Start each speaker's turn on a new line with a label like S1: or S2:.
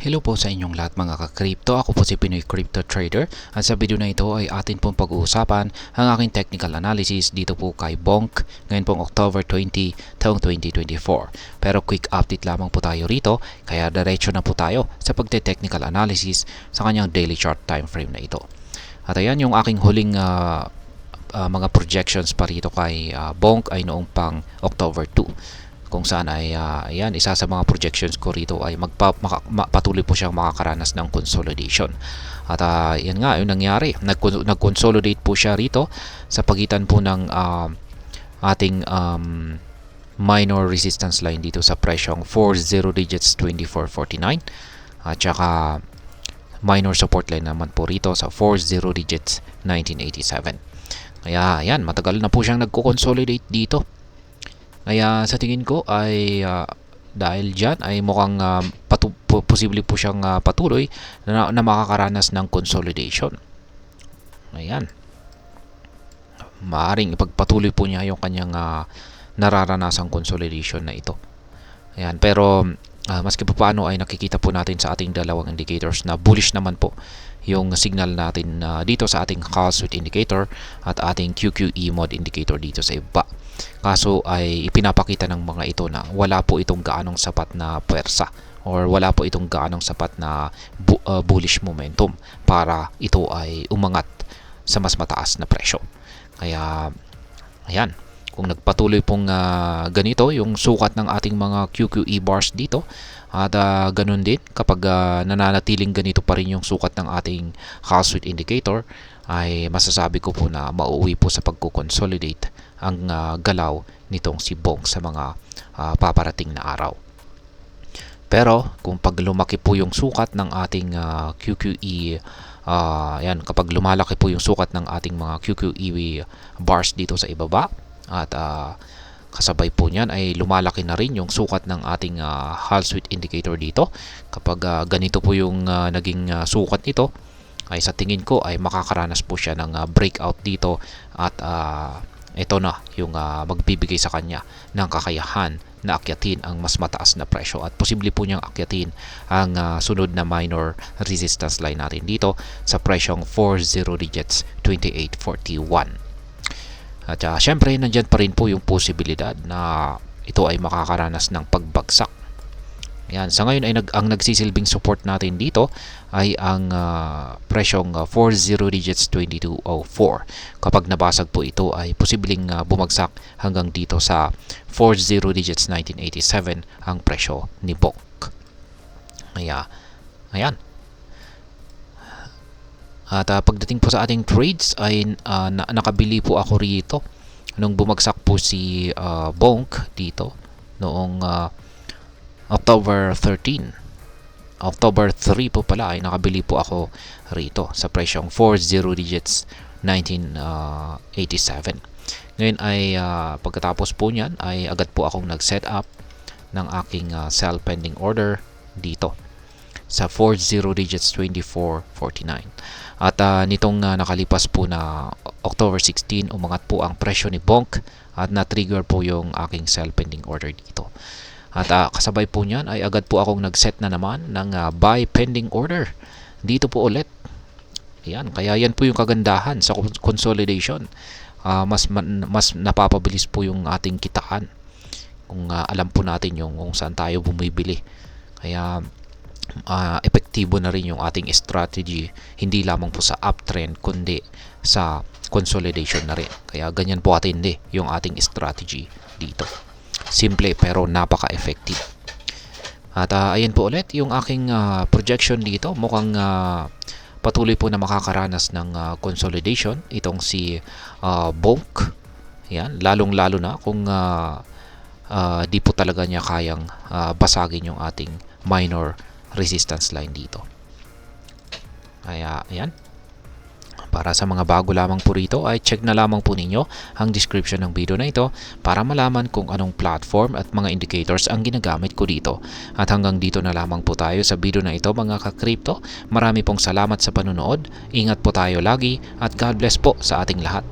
S1: Hello po sa inyong lahat mga ka-crypto. Ako po si Pinoy Crypto Trader at sa video na ito ay atin pong pag-uusapan ang aking technical analysis dito po kay Bonk ngayon pong October 20 taong 2024. Pero quick update lamang po tayo rito kaya diretso na po tayo sa pagte-technical analysis sa kanyang daily chart time frame na ito. At ayan yung aking huling mga projections pa rito kay Bonk ay noong pang October 2. Kung saan ay ayan, isa sa mga projections ko rito ay patuloy po siyang makakaranas ng consolidation. At yan nga yung nangyari, nag-consolidate po siya rito sa pagitan po ng ating minor resistance line dito sa presyong 40 digits 2449 at saka minor support line naman po rito sa 40 digits 1987. Kaya ayan, matagal na po siyang nagko-consolidate dito. Kaya sa tingin ko ay dahil dyan ay mukhang posible po siyang patuloy na makakaranas ng consolidation. Ayan. Maaring ipagpatuloy po niya yung kanyang nararanasang consolidation na ito. Ayan. Pero maski pa paano ay nakikita po natin sa ating dalawang indicators na bullish naman po yung signal natin dito sa ating call sweep indicator at ating QQE mode indicator dito sa iba. Kaso ay ipinapakita ng mga ito na wala po itong gaanong sapat na puwersa or wala po itong gaanong sapat na bullish momentum para ito ay umangat sa mas mataas na presyo. Kaya ayan, kung nagpatuloy pong ganito yung sukat ng ating mga QQE bars dito at ganun din kapag nananatiling ganito pa rin yung sukat ng ating call sweep indicator ay masasabi ko po na mauuwi po sa pagko-consolidate ang galaw nitong si Bonk sa mga paparating na araw. Pero kung pag lumaki po yung sukat ng ating QQE, yan, kapag lumalaki po yung sukat ng ating mga QQE bars dito sa ibaba at kasabay po niyan ay lumalaki na rin yung sukat ng ating Hall Sweep indicator dito. Kapag ganito po yung naging sukat nito, ay sa tingin ko ay makakaranas po siya ng breakout dito at ito na yung magbibigay sa kanya ng kakayahan na akyatin ang mas mataas na presyo at posible po niyang akyatin ang sunod na minor resistance line natin dito sa presyong 40 digits 2841. At syempre nandyan pa rin po yung posibilidad na ito ay makakaranas ng pagbagsak. Yan, sa ngayon ay ang nagsisilbing support natin dito ay ang presyong 40 digits 2204. Kapag nabasag po ito ay posibleng bumagsak hanggang dito sa 40 digits 1987 ang presyo ni Bonk. Ayan. At pagdating po sa ating trades ay nakabili po ako rito nung bumagsak po si Bonk dito noong October 13. October 3 po pala ay nakabili po ako rito sa presyong 40 digits 1987. Ngayon ay pagkatapos po niyan ay agad po akong nag-set up ng aking sell pending order dito sa 40 digits 2449. At nitong nakalipas po na October 16 umangat po ang presyo ni Bonk at na-trigger po yung aking sell pending order dito. At kasabay po niyan ay agad po akong nag-set na naman ng buy pending order dito po ulit. Ayan, kaya yan po yung kagandahan sa consolidation. Mas napapabilis po yung ating kitaan kung alam po natin yung kung saan tayo bumibili. Kaya epektibo na rin yung ating strategy hindi lamang po sa uptrend kundi sa consolidation na rin. Kaya ganyan po atindi yung ating strategy dito. Simple pero napaka-effective. At ayan po ulit yung aking projection dito. Mukhang patuloy po na makakaranas ng consolidation itong si Bonk. Yan, lalong-lalo na kung di po talaga niya kayang basagin yung ating minor resistance line dito. Kaya ayan. Para sa mga bago lamang po rito ay check na lamang po ninyo ang description ng video na ito para malaman kung anong platform at mga indicators ang ginagamit ko dito. At hanggang dito na lamang po tayo sa video na ito mga ka-crypto. Marami pong salamat sa panonood. Ingat po tayo lagi at God bless po sa ating lahat.